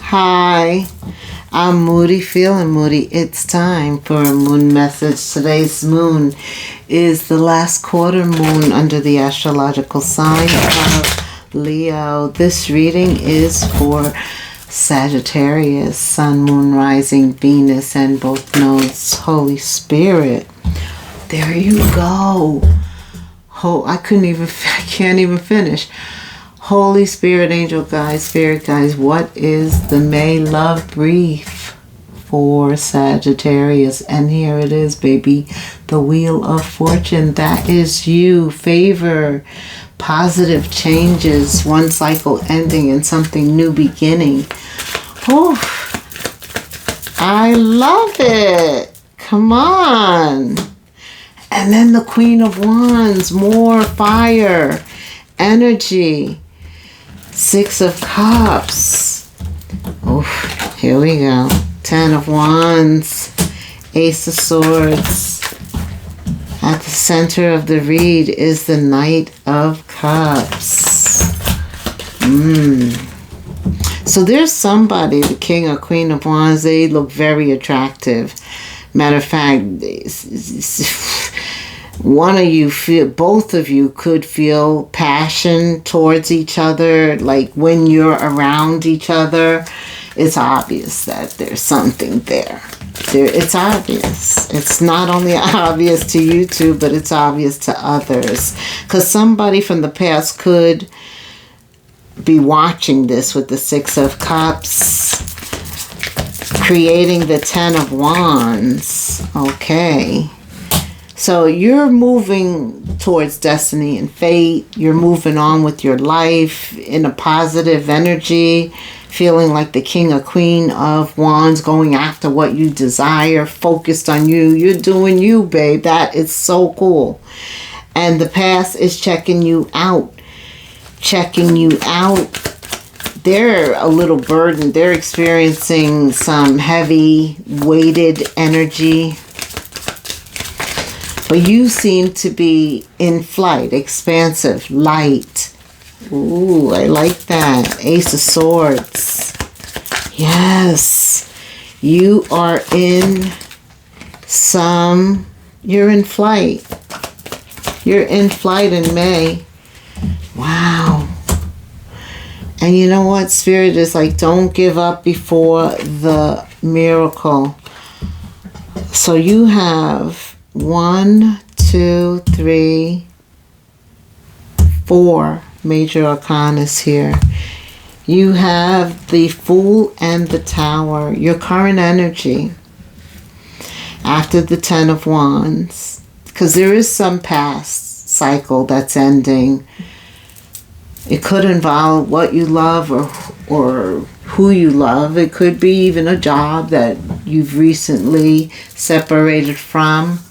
Hi, I'm Moody, feeling Moody. It's time for a moon message. Today's moon is the last quarter moon under the astrological sign of Leo. This reading is for Sagittarius, Sun, Moon, Rising, Venus, and both nodes. Holy Spirit. There you go. Oh, I can't even finish. Holy Spirit, angel guides, spirit guides, what is the May love brief for Sagittarius? And here it is, baby. The Wheel of Fortune. That is you. Favor, positive changes, one cycle ending and something new beginning. Oh, I love it. Come on. And then the Queen of Wands, more fire, energy. Six of Cups. Oh, here we go. Ten of Wands. Ace of Swords. At the center of the read is the Knight of Cups. So there's somebody, the King or Queen of Wands, they look very attractive. Matter of fact, both of you could feel passion towards each other. Like when you're around each other, it's obvious that there's something there. It's obvious. It's not only obvious to you two, but it's obvious to others. Because somebody from the past could be watching this with the Six of Cups, creating the Ten of Wands. Okay. So you're moving towards destiny and fate. You're moving on with your life in a positive energy, feeling like the King or Queen of Wands, going after what you desire, focused on you. You're doing you, babe. That is so cool. And the past is checking you out. Checking you out. They're a little burdened. They're experiencing some heavy, weighted energy. But you seem to be in flight, expansive, light. Ooh, I like that. Ace of Swords. Yes. You are you're in flight. You're in flight in May. Wow. And you know what? Spirit is like, don't give up before the miracle. So you have 1, 2, 3, 4 major arcanas here. You have the Fool and the Tower, your current energy after the Ten of Wands, because there is some past cycle that's ending. It could involve what you love or who you love. It could be even a job that you've recently separated from.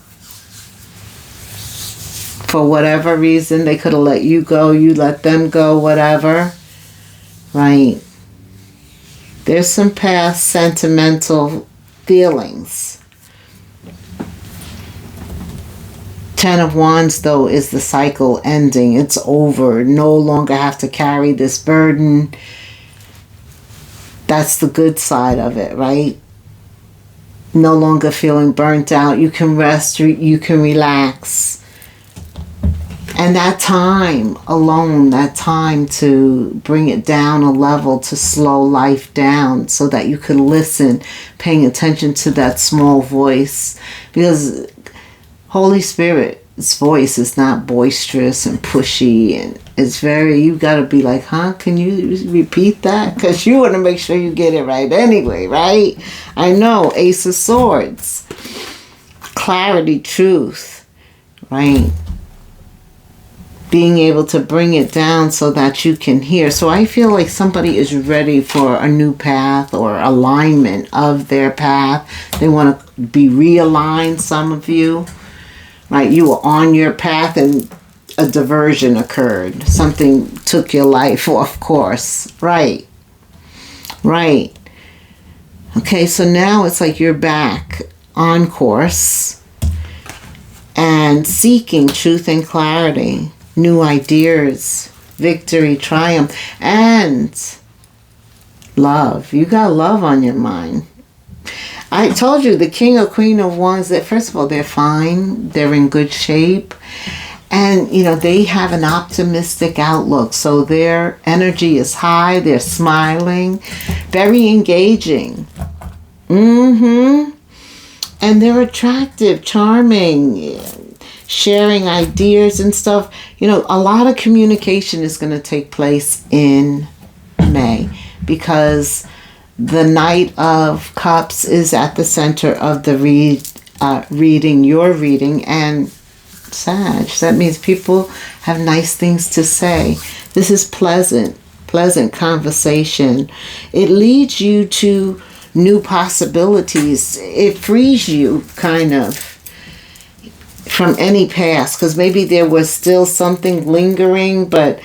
For whatever reason, they could have let you go, you let them go, whatever. Right. There's some past sentimental feelings. Ten of Wands, though, is the cycle ending. It's over. No longer have to carry this burden. That's the good side of it, right? No longer feeling burnt out. You can rest, you can relax. And that time alone, that time to bring it down a level, to slow life down so that you can listen, paying attention to that small voice. Because Holy Spirit's voice is not boisterous and pushy, and it's you got to be like, huh? Can you repeat that? Because you want to make sure you get it right anyway, right? I know. Ace of Swords. Clarity, truth, right? Being able to bring it down so that you can hear. So I feel like somebody is ready for a new path or alignment of their path. They want to be realigned, some of you. Right? You were on your path and a diversion occurred. Something took your life off course. Right. Right. Okay, so now it's like you're back on course and seeking truth and clarity. New ideas, victory, triumph, and Love. You got love on your mind. I told you, the king or queen of wands, that first of all, they're fine. They're in good shape. And, they have an optimistic outlook. So their energy is high. They're smiling. Very engaging. And they're attractive, charming, sharing ideas and stuff. A lot of communication is going to take place in May because the Knight of Cups is at the center of the reading, your reading, and Sag. That means people have nice things to say. This is pleasant conversation. It leads you to new possibilities. It frees you kind of from any past, because maybe there was still something lingering, but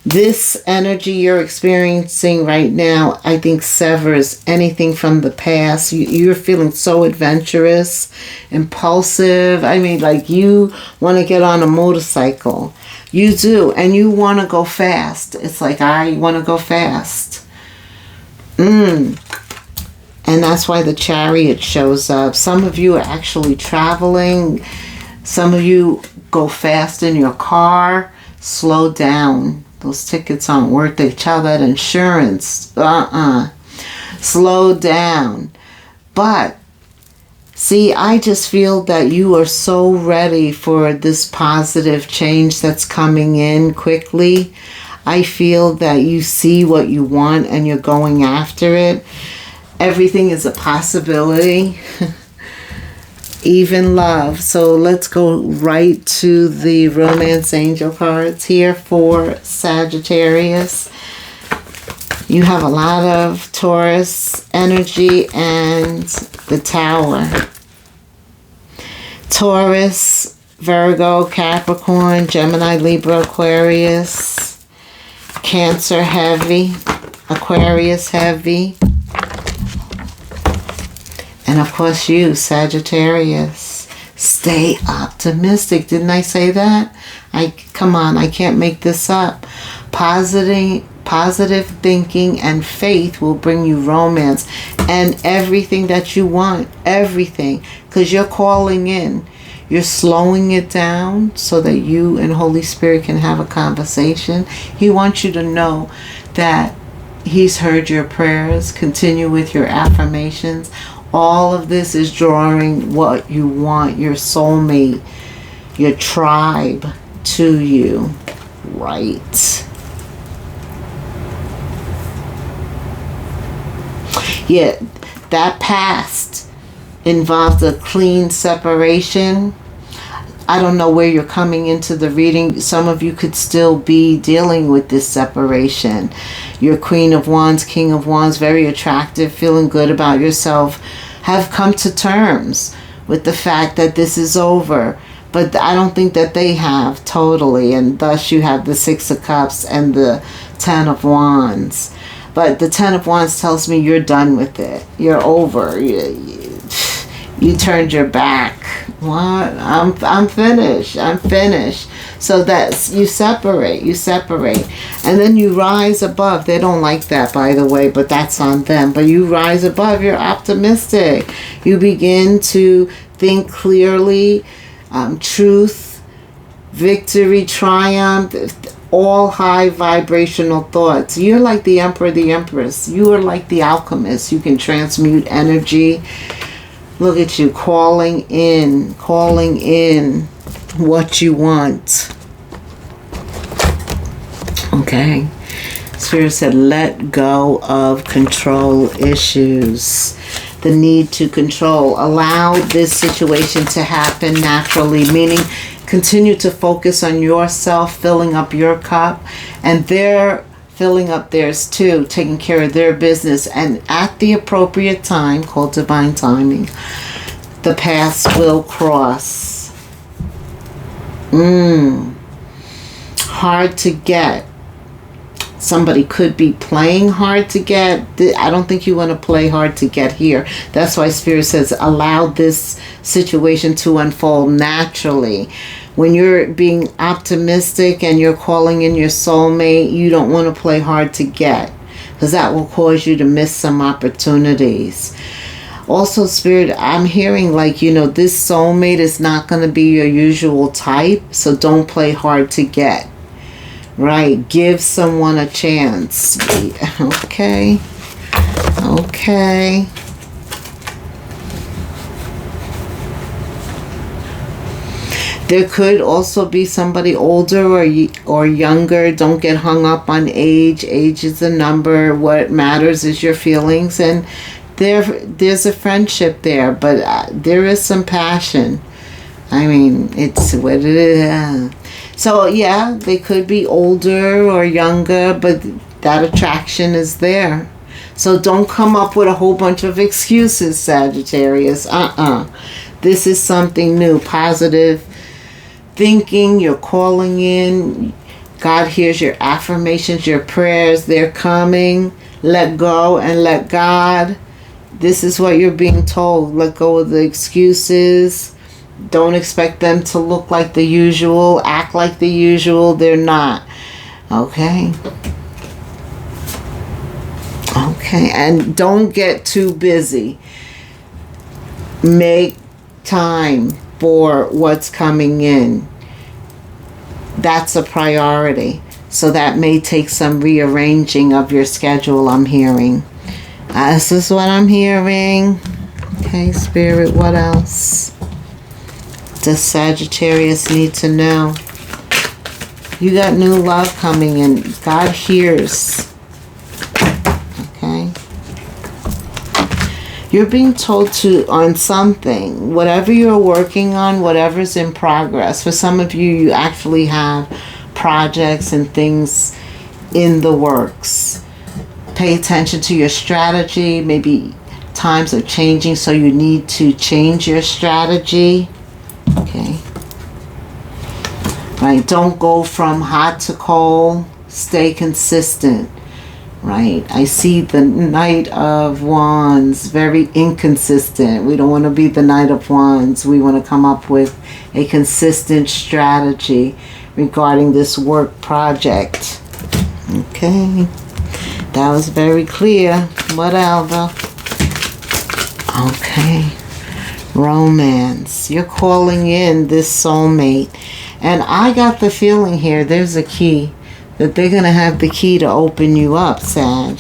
this energy you're experiencing right now, I think, severs anything from the past. You're feeling so adventurous, impulsive. I mean, like you want to get on a motorcycle. You do, and you want to go fast. It's like, I want to go fast. And that's why the Chariot shows up. Some of you are actually traveling. Some of you go fast in your car. Slow down. Those tickets aren't worth it. Child, that insurance. Slow down. But, see, I just feel that you are so ready for this positive change that's coming in quickly. I feel that you see what you want and you're going after it. Everything is a possibility. Even love. So let's go right to the romance angel cards here for Sagittarius. You have a lot of Taurus energy and the Tower. Taurus, Virgo, Capricorn, Gemini, Libra, Aquarius, Cancer heavy, Aquarius heavy. And of course you, Sagittarius. Stay optimistic. Didn't I say that? Come on, I can't make this up. Positive thinking and faith will bring you romance and everything that you want. Everything. Because you're calling in. You're slowing it down so that you and Holy Spirit can have a conversation. He wants you to know that He's heard your prayers. Continue with your affirmations. All of this is drawing what you want, your soulmate, your tribe to you. Right. Yeah, that past involved a clean separation. I don't know where you're coming into the reading. Some of you could still be dealing with this separation. Your Queen of Wands, King of Wands, very attractive, feeling good about yourself, have come to terms with the fact that this is over. But I don't think that they have totally. And thus you have the Six of Cups and the Ten of Wands. But the Ten of Wands tells me you're done with it. You're over. You turned your back. What? I'm finished. I'm finished. So that's, you separate. And then you rise above. They don't like that, by the way, but that's on them. But you rise above. You're optimistic. You begin to think clearly. Truth, victory, triumph, all high vibrational thoughts. You're like the Emperor, the Empress. You are like the alchemist. You can transmute energy. Look at you, calling in what you want. Okay. Spirit said, let go of control issues. The need to control. Allow this situation to happen naturally, meaning continue to focus on yourself, filling up your cup, and they're filling up theirs too, taking care of their business, and at the appropriate time, called divine timing, the paths will cross. Hard to get. Somebody could be playing hard to get. I don't think you want to play hard to get here. That's why Spirit says allow this situation to unfold naturally. When you're being optimistic and you're calling in your soulmate, you don't want to play hard to get. because that will cause you to miss some opportunities. Also, Spirit, I'm hearing like, this soulmate is not going to be your usual type, so don't play hard to get. Right? Give someone a chance. Okay. Okay. There could also be somebody older or younger. Don't get hung up on age. Age is a number. What matters is your feelings, and there's a friendship there, but there is some passion. I mean, it's what it is. So yeah, they could be older or younger, but that attraction is there. So don't come up with a whole bunch of excuses, Sagittarius. This is something new, positive thinking. You're calling in. God hears your affirmations, your prayers. They're coming. Let go and let God. This is what you're being told. Let go of the excuses. Don't expect them to look like the usual, act like the usual. They're not. Okay? Okay, and don't get too busy. Make time for what's coming in. That's a priority. So that may take some rearranging of your schedule, I'm hearing. This is what I'm hearing. Okay, Spirit, what else does Sagittarius need to know? You got new love coming in. God hears. Okay? You're being told to, on something, whatever you're working on, whatever's in progress. For some of you, you actually have projects and things in the works. Pay attention to your strategy. Maybe times are changing, so you need to change your strategy. Okay. Right. Don't go from hot to cold. Stay consistent. Right. I see the Knight of Wands. Very inconsistent. We don't want to be the Knight of Wands. We want to come up with a consistent strategy regarding this work project. Okay. That was very clear. Whatever. Okay. Romance. You're calling in this soulmate. And I got the feeling here, there's a key. That they're going to have the key to open you up, Sag.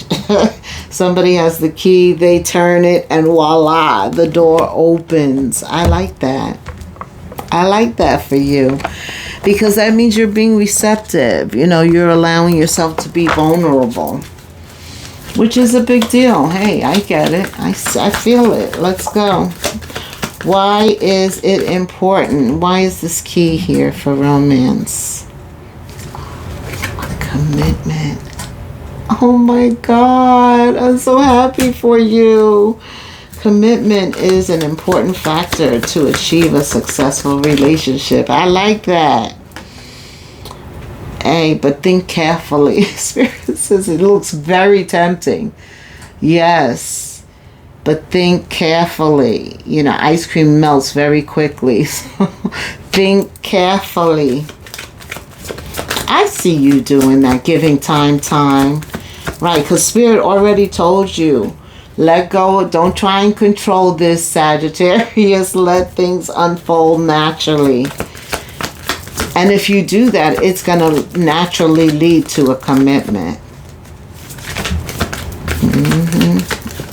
Somebody has the key, they turn it, and voila, the door opens. I like that. I like that for you. Because that means you're being receptive. You're allowing yourself to be vulnerable. Which is a big deal. Hey, I get it. I feel it. Let's go. Why is it important? Why is this key here for romance? Commitment. Oh my God. I'm so happy for you. Commitment is an important factor to achieve a successful relationship. I like that. Hey, but think carefully. Spirit says it looks very tempting. Yes. But think carefully. Ice cream melts very quickly. So think carefully. I see you doing that, giving time. Right, because Spirit already told you. Let go. Don't try and control this, Sagittarius. Let things unfold naturally. And if you do that, it's going to naturally lead to a commitment.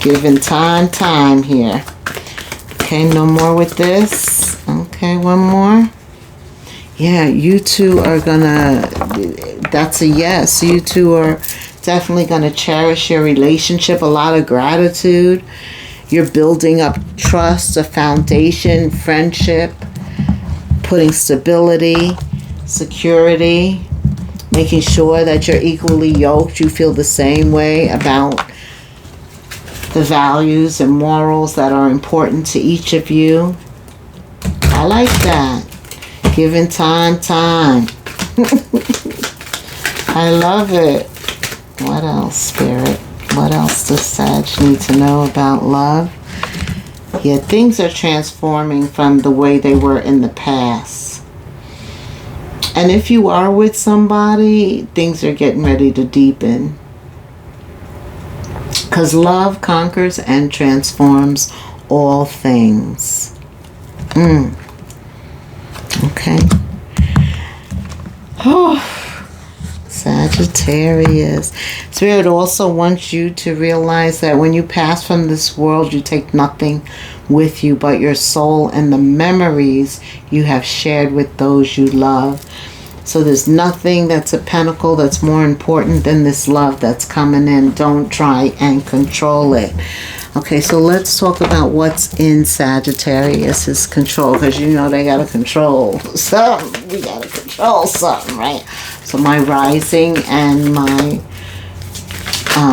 Giving time here. Okay, no more with this. Okay, one more. Yeah, you two are going to, that's a yes. You two are definitely going to cherish your relationship. A lot of gratitude. You're building up trust, a foundation, friendship, putting stability, security, making sure that you're equally yoked. You feel the same way about the values and morals that are important to each of you. I like that. Giving time. I love it. What else, Spirit? What else does Sag need to know about love? Yeah, things are transforming from the way they were in the past. And if you are with somebody, things are getting ready to deepen. Because love conquers and transforms all things. Okay. Oh, Sagittarius. Spirit also wants you to realize that when you pass from this world, you take nothing with you but your soul and the memories you have shared with those you love. So there's nothing that's a pinnacle that's more important than this love that's coming in. Don't try and control it. Okay, so let's talk about what's in Sagittarius' control, because you know they got to control something. We got to control something, right? So my rising and my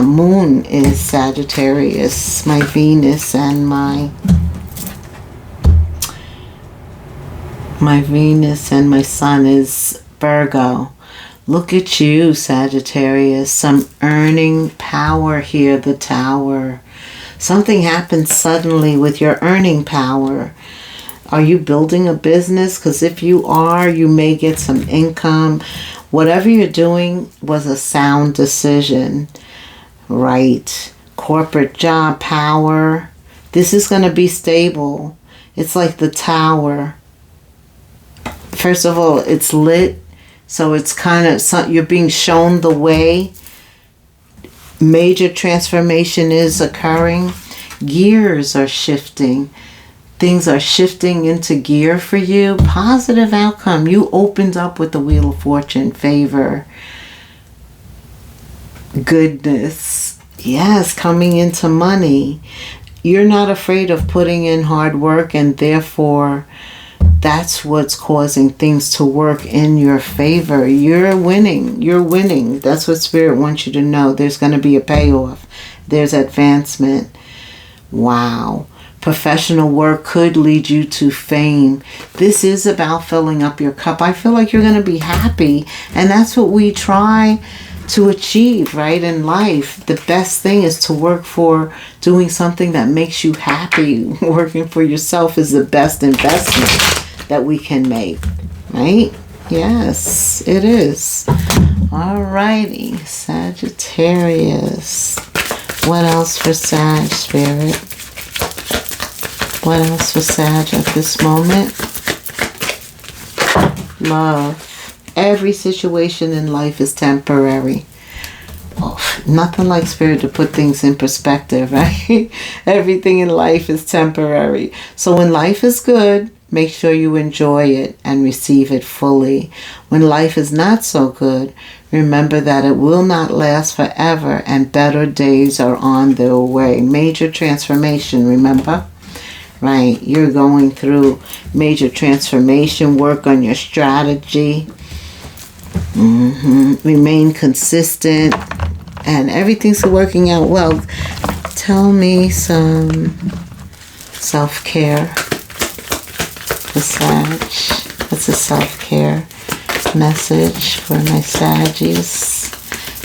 moon is Sagittarius. My Venus and my Venus and my sun is Virgo. Look at you, Sagittarius. Some earning power here, the Tower. Something happens suddenly with your earning power. Are you building a business? Because if you are, you may get some income. Whatever you're doing was a sound decision, right? Corporate job, power. This is going to be stable. It's like the Tower. First of all, it's lit. So it's kind of, you're being shown the way. Major transformation is occurring. Gears are shifting. Things are shifting into gear for you. Positive outcome. You opened up with the Wheel of Fortune. Favor. Goodness. Yes, coming into money. You're not afraid of putting in hard work, and therefore that's what's causing things to work in your favor. You're winning. You're winning. That's what Spirit wants you to know. There's going to be a payoff. There's advancement. Wow. Professional work could lead you to fame. This is about filling up your cup. I feel like you're going to be happy. And that's what we try to achieve, right, in life. The best thing is to work for doing something that makes you happy. Working for yourself is the best investment that we can make, right? Yes, it is. Alrighty, Sagittarius. What else for Sag, Spirit? What else for Sag at this moment? Love. Every situation in life is temporary. Oh, nothing like Spirit to put things in perspective, right? Everything in life is temporary. So when life is good, make sure you enjoy it and receive it fully. When life is not so good, remember that it will not last forever and better days are on their way. Major transformation, remember? Right, you're going through major transformation. Work on your strategy. Remain consistent. And everything's working out well. Tell me some self-care. The Sag. What's a self-care message for my Saggies?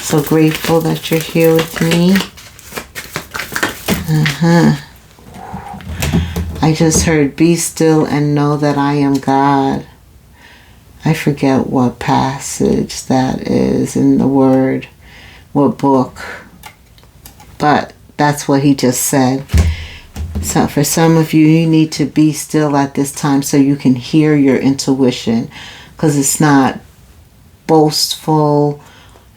So grateful that you're here with me. I just heard, be still and know that I am God. I forget what passage that is in the Word, what book. But that's what he just said. So for some of you, you need to be still at this time so you can hear your intuition, because it's not boastful.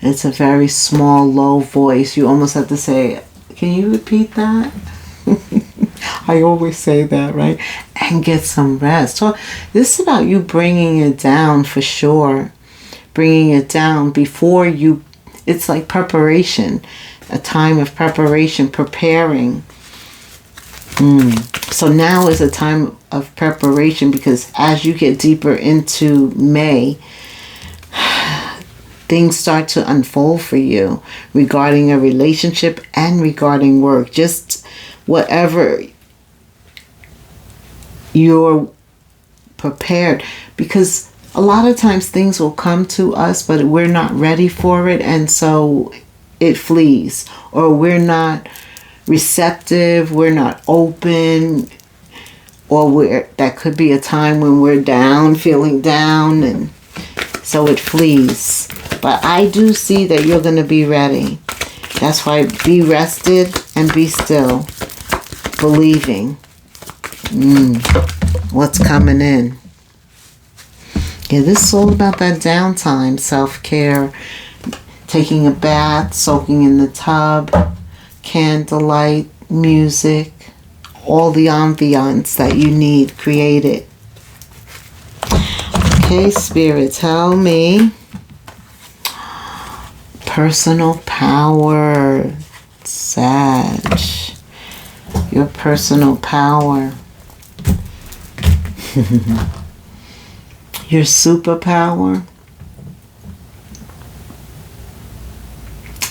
It's a very small, low voice. You almost have to say, can you repeat that? I always say that, right? And get some rest. So this is about you bringing it down for sure. Bringing it down before you. It's like preparation. A time of preparation, preparing. So now is a time of preparation, because as you get deeper into May, things start to unfold for you regarding a relationship and regarding work. Just whatever you're prepared, because a lot of times things will come to us, but we're not ready for it, and so it flees, or we're not receptive, we're not open, or that could be a time when we're down, feeling down, and so it flees. But I do see that you're going to be ready. That's why be rested and be still, believing what's coming in. Yeah, this is all about that downtime, self-care, taking a bath, soaking in the tub, candlelight, music, all the ambiance that you need, create it. Okay, Spirit, tell me. Personal power, Sag. Your personal power. Your superpower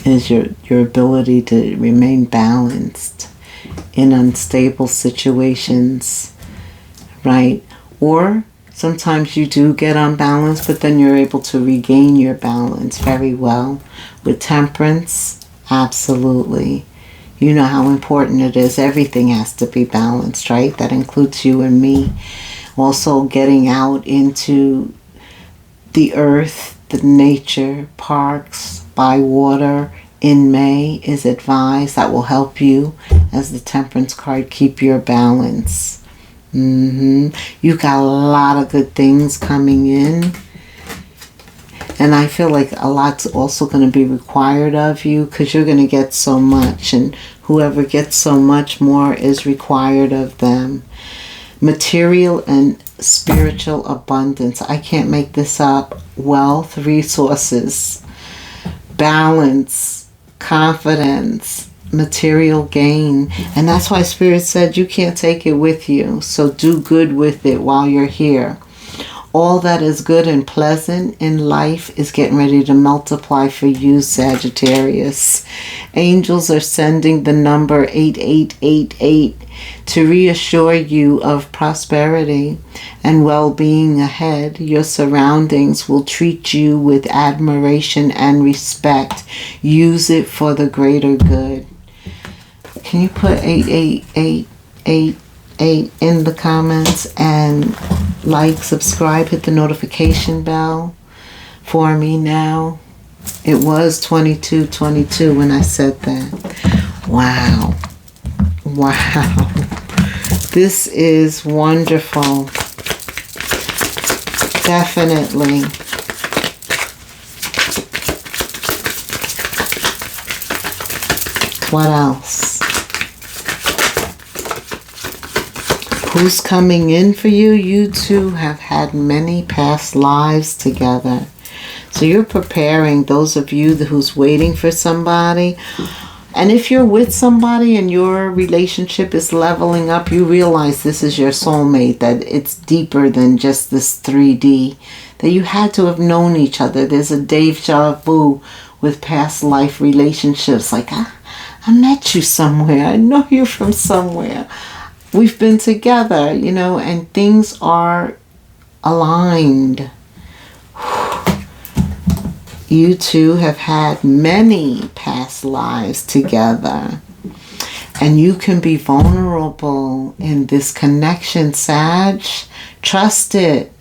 is your ability to remain balanced in unstable situations, right? Or sometimes you do get unbalanced, but then you're able to regain your balance very well. With temperance, absolutely. You know how important it is. Everything has to be balanced, right? That includes you and me. Also getting out into the earth, the nature, parks, by water in May is advised. That will help you, as the temperance card, keep your balance. You got a lot of good things coming in. And I feel like a lot's also going to be required of you, because you're going to get so much. And whoever gets so much more is required of them. Material and spiritual abundance. I can't make this up. Wealth, resources, balance, confidence, material gain. And that's why Spirit said you can't take it with you. So do good with it while you're here. All that is good and pleasant in life is getting ready to multiply for you, Sagittarius. Angels are sending the number 8888 to reassure you of prosperity and well-being ahead. Your surroundings will treat you with admiration and respect. Use it for the greater good. Can you put 8888 in the comments and like, subscribe, hit the notification bell for me now? It was 2222 when I said that. Wow. Wow. This is wonderful. Definitely. What else? Who's coming in for you? You two have had many past lives together. So you're preparing, those of you who's waiting for somebody. And if you're with somebody and your relationship is leveling up, you realize this is your soulmate, that it's deeper than just this 3D, that you had to have known each other. There's a deja vu with past life relationships. Like, I met you somewhere. I know you from somewhere. We've been together, you know, and things are aligned. You two have had many past lives together. And you can be vulnerable in this connection, Sag. Trust it.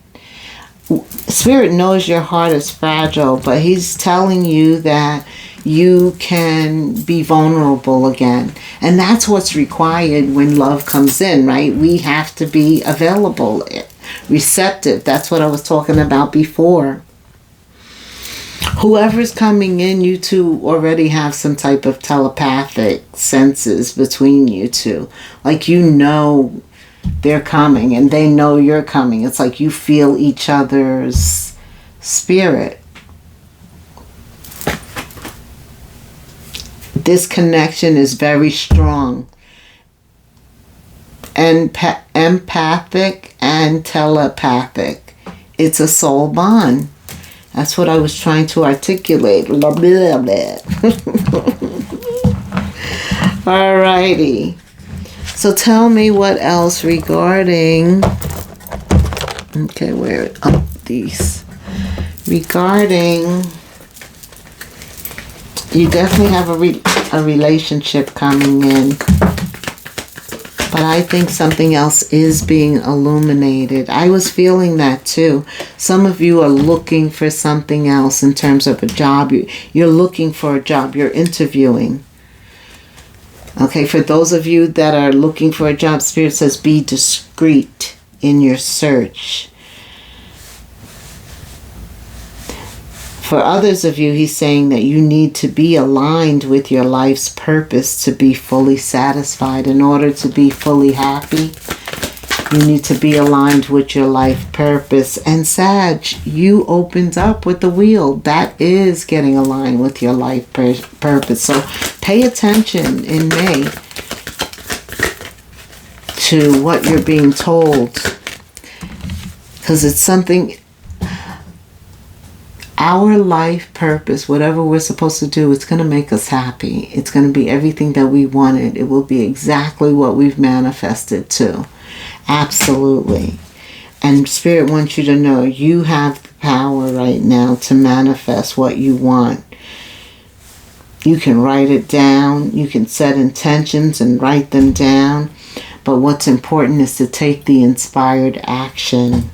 Spirit knows your heart is fragile, but he's telling you that you can be vulnerable again. And that's what's required when love comes in, right? We have to be available, receptive. That's what I was talking about before. Whoever's coming in, you two already have some type of telepathic senses between you two. Like, you know they're coming and they know you're coming. It's like you feel each other's spirit. This connection is very strong. And empathic and telepathic. It's a soul bond. That's what I was trying to articulate. Blah, blah, blah. Alrighty. So tell me what else regarding... Okay, where are these? Regarding... You definitely have a relationship coming in. But I think something else is being illuminated. I was feeling that too. Some of you are looking for something else in terms of a job. You're looking for a job. You're interviewing. Okay, for those of you that are looking for a job, Spirit says be discreet in your search. For others of you, he's saying that you need to be aligned with your life's purpose to be fully satisfied. In order to be fully happy, you need to be aligned with your life purpose. And Sag, you opened up with the wheel. That is getting aligned with your life purpose. So pay attention in May to what you're being told. Because it's something... Our life purpose, whatever we're supposed to do, it's going to make us happy. It's going to be everything that we wanted. It will be exactly what we've manifested to. Absolutely. And Spirit wants you to know you have the power right now to manifest what you want. You can write it down. You can set intentions and write them down. But what's important is to take the inspired action.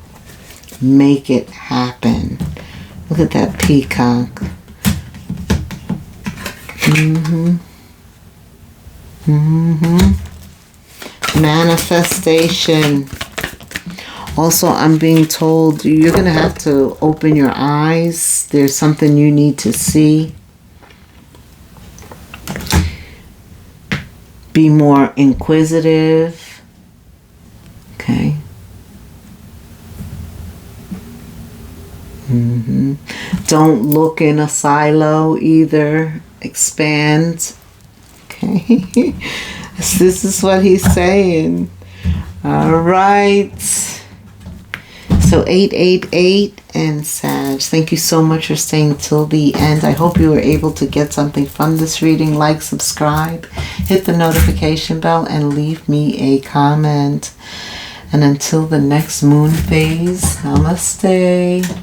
Make it happen. Look at that peacock. Manifestation. Also, I'm being told you're going to have to open your eyes. There's something you need to see. Be more inquisitive. Okay. Don't look in a silo either. Expand. Okay. This is what he's saying. All right. So 888 and Sag. Thank you so much for staying till the end. I hope you were able to get something from this reading. Like, subscribe, hit the notification bell, and leave me a comment. And until the next moon phase, namaste.